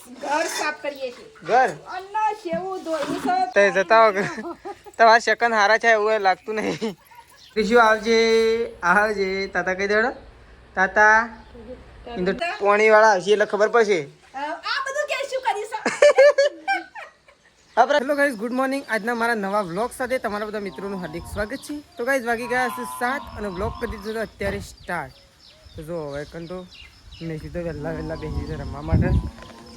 ઘર સાફ કરીએ છીએ. ઘર અન્ન સેવું ધોઈ તે જતા હો તમારા સેકન્ડ હારા છે એવું લાગતું નહીં. ત્રીજું આવજે તાતા કહી દેડો તાતા ઇન્દર પોણી વાળા આવશે એટલે ખબર પડશે. આ બધું કે શું કરીશ? Hello guys, good morning. આજના મારા નવા વ્લોગ સાથે તમારા બધા મિત્રોનું હાર્દિક સ્વાગત છે. તો ગાઈઝ વાગી ગયા છે 7 અને વ્લોગ કરી દીધો તો અત્યારે સ્ટાર્ટ. તો જો હવે કંટો મેસી તો વહેલા બેસી છે રમવા માટે.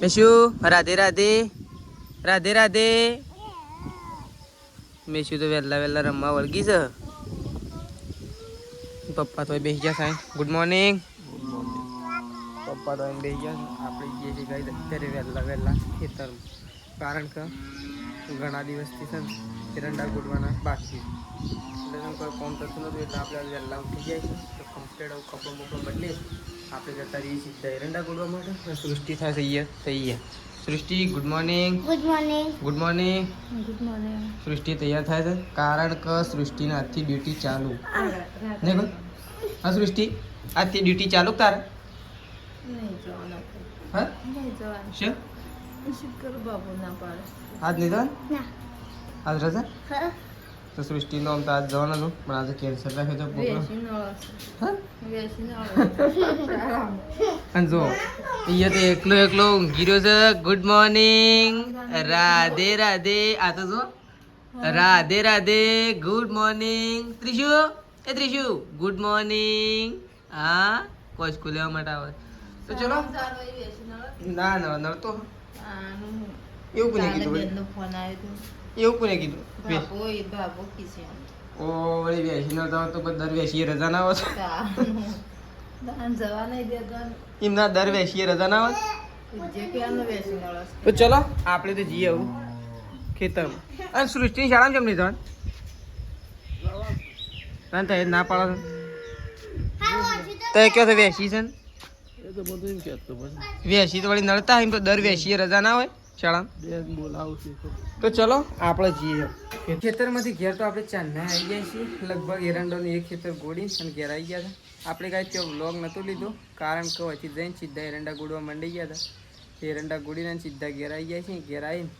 મેસ્યુ રાધે રાધે રાધે રાધે. મેસ્યુ તો વહેલા રમવા વળગી છે. પપ્પા તો બેસી ગયા સાહેબ. Good morning. પપ્પા તો બેસી ગયા. આપણે જઈએ છીએ ગાઈઝ અત્યારે વહેલા ખેતરમાં, કારણ કે ઘણા દિવસથી છે ને એરંડા ગોડવાના બાકી એટલે કોઈ કોમ થતું નતું એટલે આપણે વહેલા ઉઠી જાય છે. તો કમ્પ્લેટ કપડો બપડો બદલે આપણે જતા રહીએ સીધા એરંડા ગોડવા માટે. સૃષ્ટિ થાય થઈ ગયા. સૃષ્ટિ good morning. Good morning. Good morning. Good morning. સૃષ્ટિ તૈયાર થાય છે કારણ કે સૃષ્ટિના આજથી ડ્યુટી ચાલુ નહીં ભાઈ. હા સૃષ્ટિ, આજથી ડ્યુટી ચાલુ તારે? હા શું આજ નહીં જવાનું? આજ રજા? તો સૃષ્ટિનો આમ તો આજ જવાનું હતું પણ આજે કેન્સલ રાખ્યો તો અને જો અહીંયા તો એકલો ઊંઘી રહ્યો છે. Good morning. રાધે રાધે. આ તો જો Radhe Radhe. Good morning. Trishu good morning. હા કોઈ સ્કૂલ લેવા માટે આવે તો ચલો. ના નડતો એવું કોને કીધું? એવું કોને કીધું? ઓ વળી વેસી ના જાવ તો દર વેસીએ રજા ના આવે એમના દર વેસીએ રજા ના આવે. તો ચલો આપણે તો જઈએ આવું ખેતરમાં. અને સૃષ્ટિની શાળામાં કેમ નહીં જવાનું? તો ના પાડો તો કયો છે વેસી છે ને વેસી તો વળી નડતા એમ તો દર વેસીએ રજા ના હોય શાળામાં. તો ચલો આપણે જઈએ ખેતરમાંથી. ઘેર તો આપણે ચાંદના આવી ગયા છીએ. લગભગ એરંડોનું એક ખેતર ગોળી અને ઘેર આવી ગયા હતા. આપણે કાંઈ ત્યાં વ્લોગ નહોતો લીધો કારણ કે વચ્ચે જઈને સીધા એરંડા ગોળવા માંડી ગયા હતા. એરંડા ગોળીને સીધા ઘેર આવી ગયા છીએ. ઘેર આવીને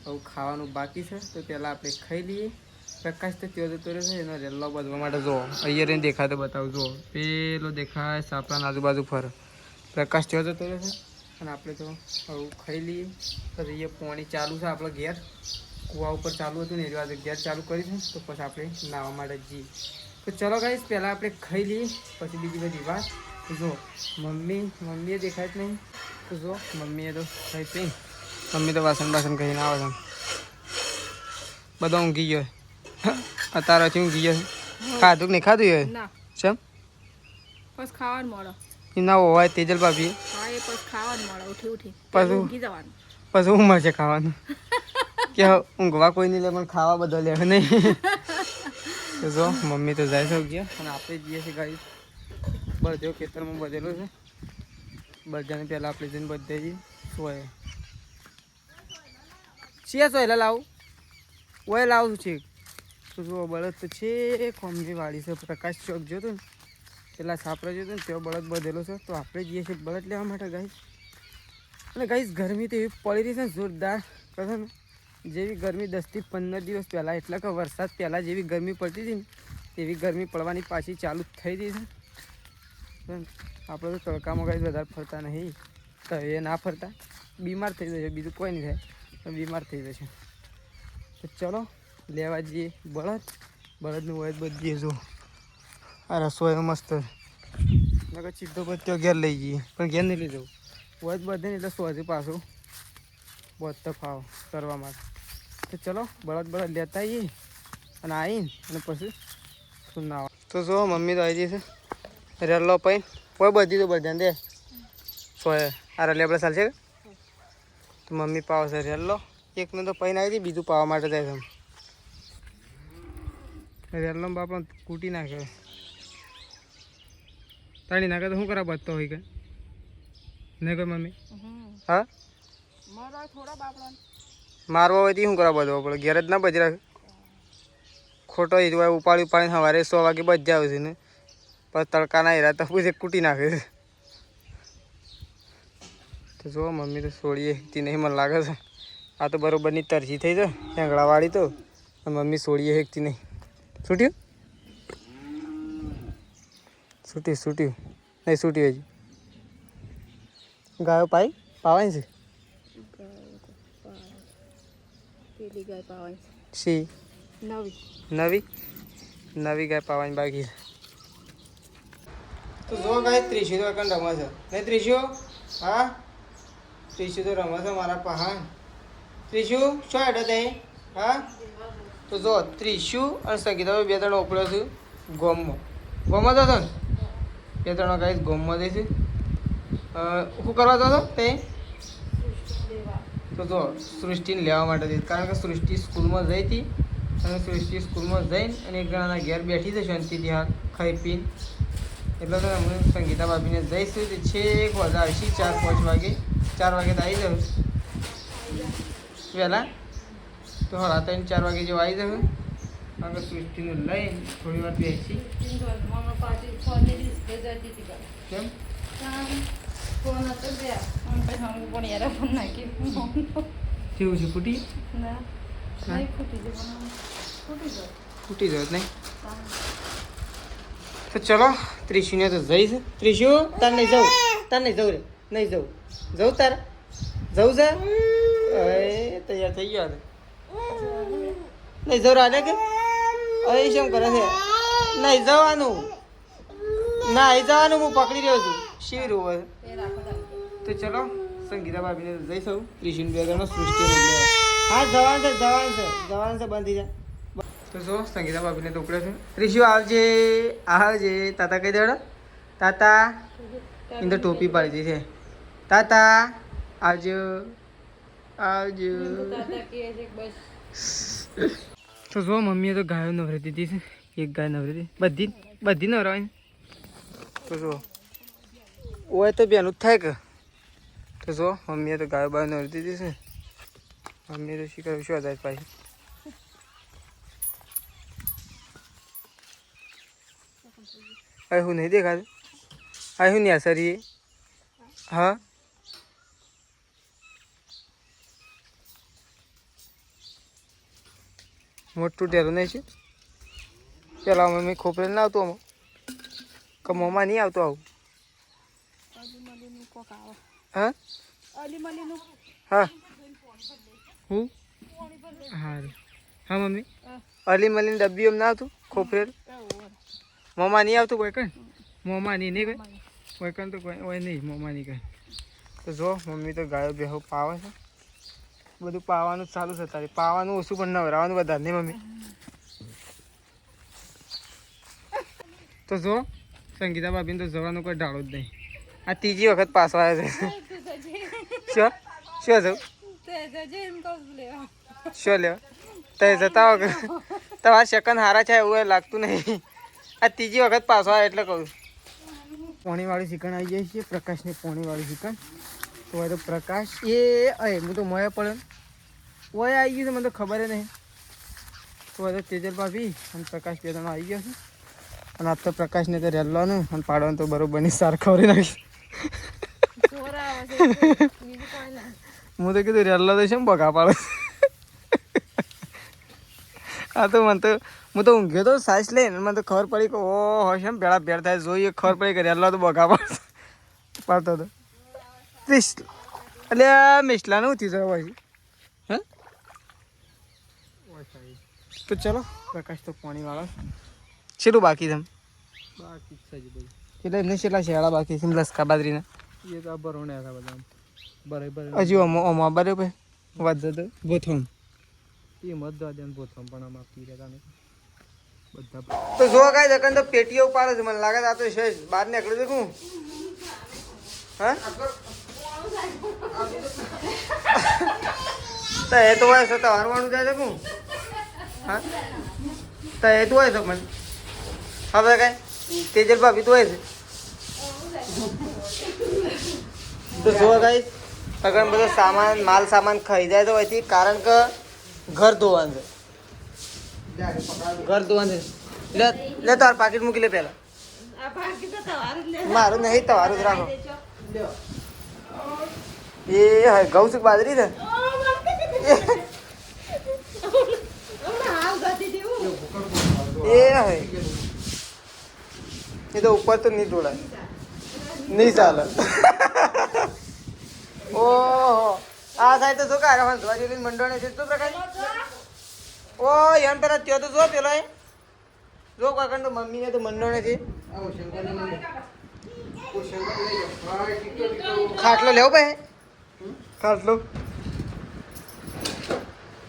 હવે ખાવાનું બાકી છે તો પહેલાં આપણે ખાઈ લઈએ. પ્રકાશ તો ત્યાં જતો રહેશે એનો રેલો બાંધવા માટે. જો અહીંયા રહીને દેખાતો બતાવું. જો પેલો દેખાય સાપડાની આજુબાજુ ફરે. પ્રકાશ ત્યાં જતો રહેશે અને આપણે તો હવે ખાઈ લઈએ. પછી એ પાણી ચાલુ છે આપણે ઘેર કૂવા ઉપર ચાલુ હતું ને એ વાત ઘેર ચાલુ કરીશું તો પછી આપણે નાહવા માટે જઈએ. તો ચલો ગાઈશ પહેલાં આપણે ખાઈ લઈએ પછી બીજી બધી વાત. જો મમ્મીએ દેખાય જ નહીં. તો જો મમ્મીએ તો ખાઈ પી. મમ્મી તો વાસણ કહીને આવે છે. બધા ઊંઘી ગયો અત્યારે હજી ઊંઘી ગયો. ખાધું કે નહીં ખાધું હોય ચમ બસ ખાવાનું મળો ના હોય તેજલ ભાભી પછી હું મળશે ખાવાનું કે ઊંઘવા કોઈ નહીં લે પણ ખાવા બધો લે નહીં. તો જો મમ્મી તો જાય છે ગયા અને આપણે જઈએ છીએ ગાડી. બધો ખેતરમાં બધેલો છે. બધાને પહેલાં આપણે જઈને બધે જઈએ સોય એટલે લાવું ઓય લાવું છે. તો જો બળદ તો છે કોમની વાડી છે. પ્રકાશ ચોક જોતો ને પેલા છાપરા જોતો ને ત્યાં બળદ બધેલો છે તો આપણે જઈએ છીએ બળદ લેવા માટે ગાઈસ. અને ગાઈસ ગરમી તો એવી પડી રહી છે ને જોરદાર કહે ને. જેવી ગરમી 10 થી 15 દિવસ પહેલાં એટલે કે વરસાદ પહેલાં જેવી ગરમી પડતી હતી ને એવી ગરમી પડવાની પાછી ચાલુ થઈ ગઈ છે. આપણે તો તડકામાં ગાઈસ વધારે ફરતા નહીં તો એ ના ફરતા બીમાર થઈ જશે. બીજું કોઈ નહીં થાય પણ બીમાર થઈ જશે. તો ચલો લેવા જઈએ બળદનું હોય બધી. જો આ રસોઈ મસ્ત નકર સીધો બધો ઘેર લઈ જઈએ પણ ઘેર નહીં લઈ જવું હોય બધે ને એટલે સોજી પાછું બધો ફાવ કરવા માટે. તો ચલો બળદ લેતા આવીએ અને આવીને પછી શું ના. તો જો મમ્મી તો આવી જશે રેલો પૈન હોય બધી તો બધા દે સોય આ રલે આપણે ચાલશે. તો મમ્મી પાવ છે રેલો એકને તો પૈન આવી હતી બીજું પાવા માટે જાય છે. રેલો બાપા કૂટી નાખ્યો તાણી નાખે તો શું કરા બધતો હોય કે નહીં કોઈ મમ્મી? હા મારવા હોય તો શું કરવા બધો પડે ઘેર જ ના બજી રાખે ખોટો એ ઉપાડીને સવારે 100 વાગે બચ જાવ છે ને પછી તડકા ના હેરા તો પછી કૂટી નાખે. તો તો જો મમ્મી તો સોળીએ હેકતી નહીં મને લાગે છે. આ તો બરોબરની તરજી થઈ છે હેંગળાવાળી તો. મમ્મી સોળીએ હેકતી નહીં. છૂટ્યું છૂટ્યું નહીં છૂટ્યું હજી. ગાયો પાવાની છે પેલી ગાય પાવાની સી નવી ગાય પાવાની બાકી છે. તો જો ગાય ત્રીસી તો એકન રમે છે નહીં ત્રીસી? હા ત્રીસી તો રમે છે મારા પહાણ. ત્રીસું શું હેડો તે? હા તો જો ત્રીસું અને સંગીતા બે ત્રણ ઓપડ્યો છું ગોમમાં તો હતો ને બે ત્રણ ગાય ગોમમાં જઈશું. શું કરવા જતો તે? તો જો સૃષ્ટિને લેવા માટે જઈશ કારણ કે સૃષ્ટિ સ્કૂલમાં જઈ હતી અને સૃષ્ટિ સ્કૂલમાં જઈને અને એક જણાના ઘેર બેઠી છે શાંતિથી હા ખાઈ પીને. એટલે તો અમે સંગીતા ભાભીને જઈશું તે છેક વધારે આવશે 4-5 વાગે. 4 વાગે તો આવી જાઉં વહેલા તો હા 3-4 વાગે જેવું આવી જાઉં. કારણ કે સૃષ્ટિને લઈને થોડી વાર બેસી. કેમ કેવું છે ફૂટી જાય નહીં? તો ચલો ત્રીસુને તો જઈશ. ત્રીસુ તાર નહીં જવું રે નહીં જવું તાર જવું છે. તૈયાર થઈ ગયો નહીં જવું રાડે કે હવે શું કરે છે? નહીં જવાનું હું પકડી રહ્યો છું શી રોવે. તો ચલો સંગીતા ભાભીને જઈશું. ત્રીસુને બે જણો સૃષ્ટિ હા જવાનું છે બંધ થઈ જાય. તો જો સંગીતા ભાભીને તો ઉપડે છે. ત્રીસુ આવજે તાતા કહી દેડો. તાતા ઇન્દર ટોપી પાડી છે. તાતા આવજો. તો જો મમ્મીએ તો ગાયો નવરી દીધી છે. એક ગાય નવરી હતી બધી નવરાવાની. તો જો ઓય તો બેનું જ થાય કે. તો જો મમ્મીએ તો ગાયો બાયો નવરી દીધી છે. મમ્મી તો શી કર્યું શું હજાર પાછી. હવે હું નહીં દેખાતું. હવે હું નહીં સરી હા મોટું ટેલું નહીં છે. પેલા મમ્મી ખોપરે ના આવતું આમાં કે મોંમાં નહીં આવતું આવું. હા હું હા મમ્મી અલી મલીને ડબ્બી એમ ના આવતું ખોપરેલ મોંમાં નહીં આવતું કોઈ કઈ મોંમાં નહીં કઈ કોઈ કઈ તો કોઈ નહીં મોંમાં નહીં કઈ. તો જો મમ્મી તો ગાયો બેહો પાવે છે. બધું પાવાનું જ ચાલુ છે તારે. પાવાનું ઓછું પણ નવરાવાનું વધારે નહીં મમ્મી. તો જો સંગીતા ભાભીને તો જવાનો કોઈ ઢાળો જ નહીં. આ ત્રીજી વખત પાછો આવ્યો છે. શું જવું શું લેવા તે જતા હો તમારા સેકન્ડ હારા છે એવું લાગતું નહીં. આ ત્રીજી વખત પાછો આવે એટલે કહું. પોણીવાળી ચિકન આવી જાય છે. પ્રકાશની પોણીવાળી ચિકન. તો હવે તો પ્રકાશ હું તો મોયા પડે ઓય આવી ગયું છે મને તો ખબર નહીં. તો હવે તો તેજલ ભાભી અને પ્રકાશ બે જણા આવી ગયા છે. અને આજ તો પ્રકાશને તો રેલવાનું અને પાડવાનું તો બરોબરની સાર ખવડી નાખી. હું તો કીધું રેલો તો છે ને બગા પાડે. હા તો હું તો ઊંઘ્યો તો સાસ લઈને મને તો ખબર પડી કે ઓહો છે એમ ભેળા ભેળ થાય જોઈએ ખબર પડી કે રેલો તો બગા પાડતો હતો. એટલે મિસલાનું થયું છે પછી હા. તો ચલો પ્રકાશ તો પાણીવાળા છેલ્લું બાકી છે એટલે એમને છેલ્લા શેળા બાકી છે લસકા બાજરીના. હજુ આમાં બરાબર વાત જતો બોથમ તો જો કાંઈ દકન તો પેટીઓ પાડે છે મને લાગે આ તો છે બહાર નીકળ્યું છે હું હા તો એ તો હોય છે તો હરવાનું જાય છે હું હા તો એ તો હોય છે મને હવે કાંઈ તેજલ ભાભી તો હોય છે. તો જો કાંઈ અગર બધો માલ સામાન ખરીદાય તો હોયથી કારણ કે ઘર ધોવાનું છે. લે તાર પાકીટ મૂકી લે પેલા. મારું નહીં તમારું જ રાખો. એ હા ઘઉં છે કે બાજરી છે એ હા એ તો ઉપર તો નહીં ઢોળાય નહીં ચાલે ઓહો આ સાઈડ તો શું કાઢે હંસવાજી મંડળ છે તો પ્રકાશ ઓ એમ પેલા ત્યો તો જો પેલો જો કાકા તો મમ્મી ને તો મંડળ છે ખાટલો લેવો ભાઈ ખાટલો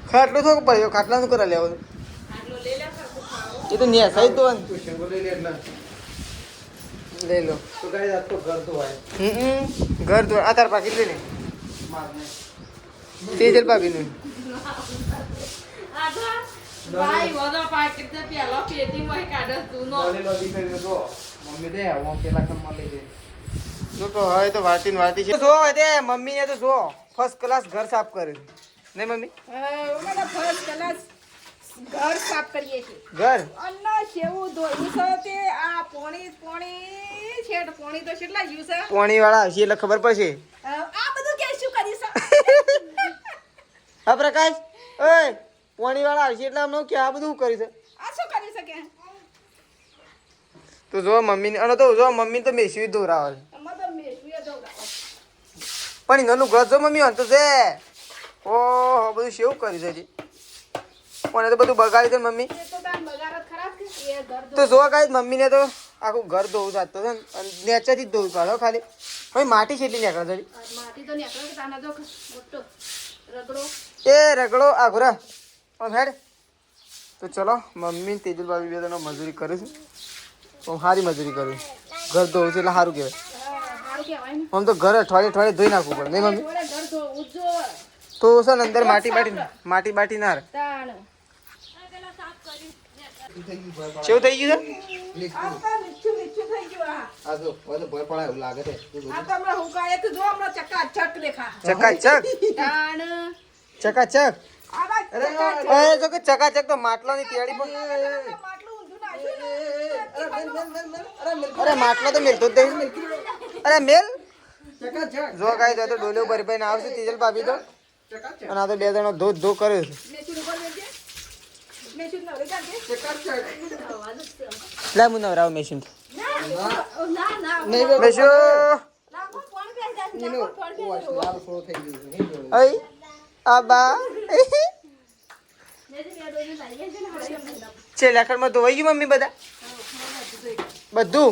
ખાટલો થોડો પડ્યો ખાટલા શું કરવા લેવો એ તો ન્યા સાઈડ તો લઈ લો તો ગાય તો ઘર તો હોય ઘર તો આ તાર પાકી લઈ લે તેજલ ભાભી નું ભાઈ વગર પાકીટ ને પેલો પેટી માં કાઢો તું નો મમ્મી દે હું પેલા કમ માં લઈ દે જો તો હવે તો વાતી છે જો દે મમ્મી ને તો જો ફર્સ્ટ ક્લાસ ઘર સાફ કરે નહીં મમ્મી ઓલા ફર્સ્ટ ક્લાસ ઘર સાફ કરીએ છે ઘર અન્ના કેવું ધોયું છે તે આ પોણી છેડ પોણી તો કેટલા જીવ છે પોણી વાળા હશે એટલે ખબર પડશે આ બધું કે શું કરી છે હા પ્રકાશ ઓય પોણી વાળા હશે એટલે અમને કે આ બધું કરી છે આ શું કરી શકે તો જો મમ્મી અને તો જો મમ્મી તો મેસવી દોરાવે મતલબ મેસવીએ દોરાવો પણ એનું ઘર જો મમ્મી હંતો છે ઓહો બધું શેવું કરી છે જી કોને તો બધું બગાડી દે મમ્મી એ તો તાન બગારત ખરાબ કે એ ઘર તો જો ગાય મમ્મીને તો આખું ઘર ધોવું જાતો છે નેચાથી જ ધોવું પાડો ખાલી હવે માટી છેટલી નીકળે છે માટી તો નીકળે કે તાના જો મોટો રગડો એ રગડો આઘુરા આમ હેડ તો ચલો મમ્મી તેજલ ભાભી બે જણો મજૂરી કરે છે તો સારી મજૂરી કરું ઘર ધોવું છે એટલે સારું કહેવાય સારું કહેવાય ને આમ તો ઘર અઠવાડિયે ધોઈ નાખવું પડે નહીં મમ્મી જોડે ઘર તો ઉજો તો છે ને અંદર માટી બાટી ના રહે તાણ કેવું થઈ ગયું છે આ તો મીઠું થઈ ગયું આ જો બધો ભય પડાય એવું લાગે છે આ તો હમણાં હુકાય તો જો હમણાં ચકાચક દેખા ચકાચક તાણ ચકાચક આવા ચકાચક અરે જો કે ચકાચક તો માટલાની તૈયારી પણ માટલું ઊંધું નાખ્યું અરે માટલો તો મેલતો જ નહીં અરે મેલ જો કાંઈ તો ડોલે ભરી ભાઈ આવશે તેજલ ભાભી તો અને આ તો બે જણો ધો કરે છે મેચું ઉપર બેસજે મેચું નવરે કાઢજે લે હું નવરાવ મેશીન ના મેશો ના કોણ બેસ જાય ના કોણ બેસ લાલ થોડો થઈ ગયો છે નહીં જોડે. અઈ આબા છે લેખડમાં ધોવાઈ ગયું મમ્મી બધા બધું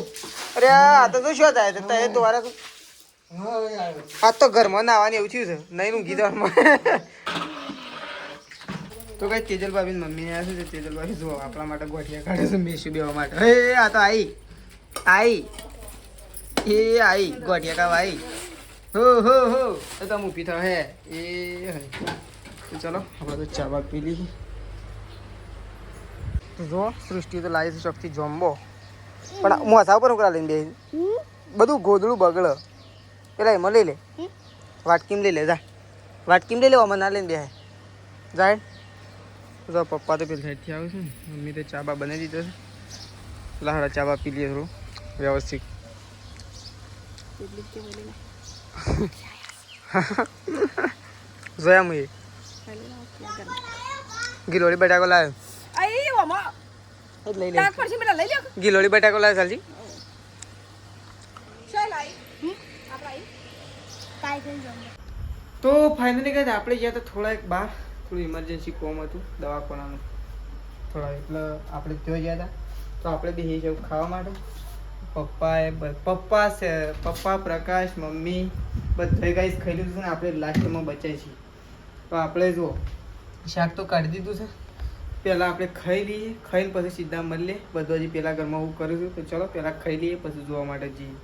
અરે આ તો શું થાય તો એ દ્વારા હા હવે આવ્યો આ તો ઘરમાં નાવાની એવું થયું છે નહીં ઊંઘી જવામાં તો કઈ તેજલ ભાભી મમ્મી ને આવ્યા છે તેજલ ભાભી જો આપણા માટે ગોઠિયા કાઢે છે મેસુ બેવા માટે હે આ તો આઈ ગોઠિયા ખાવા આઈ હો તો તમે ઊભી થાવ હે એ હે તો ચલો આપણે તો ચા બા પી લઈએ તો જો સૃષ્ટિ તો લાવી છે ચોકથી જોમ્બો પણ મોસા ઉપર ઉકળા લઈને બે બધું ગોદડું બગડ પેલા એમાં લઈ લે વાટકીમ લઈ લે જા વાટકીમ લઈ લે આમાં ના લઈને બે જાય તો પપ્પા તો પેલી સાઈડથી આવે છે ને મમ્મી તો ચા બા બનાવી દીધો છે પેલા હાડા ચા બા પી લઈએ થોડું વ્યવસ્થિત જોયા મુએ ગિલોડી બટાકો લાવ્યો આઈ ઓમા એ લઈ લે તાક પરથી મેલા લઈ લે ગિલોડી બટાકો લાવ્યો સાલજી ચાલ આઈ આપડા આઈ કાઈ કઈ જમ તો ફાઇનલી કહે આપણે ગયા તો થોડા એક બહાર થોડું ઇમરજન્સી કોમ હતું દવાખાનાનું થોડા એટલે આપણે ત્યાં ગયા હતા તો આપણે બી જવું ખાવા માટે પપ્પા પ્રકાશ મમ્મી બધા ગાઈસ ખાઈ લીધું છે ને આપણે લાસ્ટમાં બચાય છીએ તો આપણે જુઓ શાક તો કાઢી દીધું છે પહેલાં આપણે ખાઈ લઈએ ખાઈને પછી સીધા મળીએ બધું હજી પહેલાં ઘરમાં હું કરું છું તો ચલો પહેલાં ખાઈ લઈએ પછી જોવા માટે જઈએ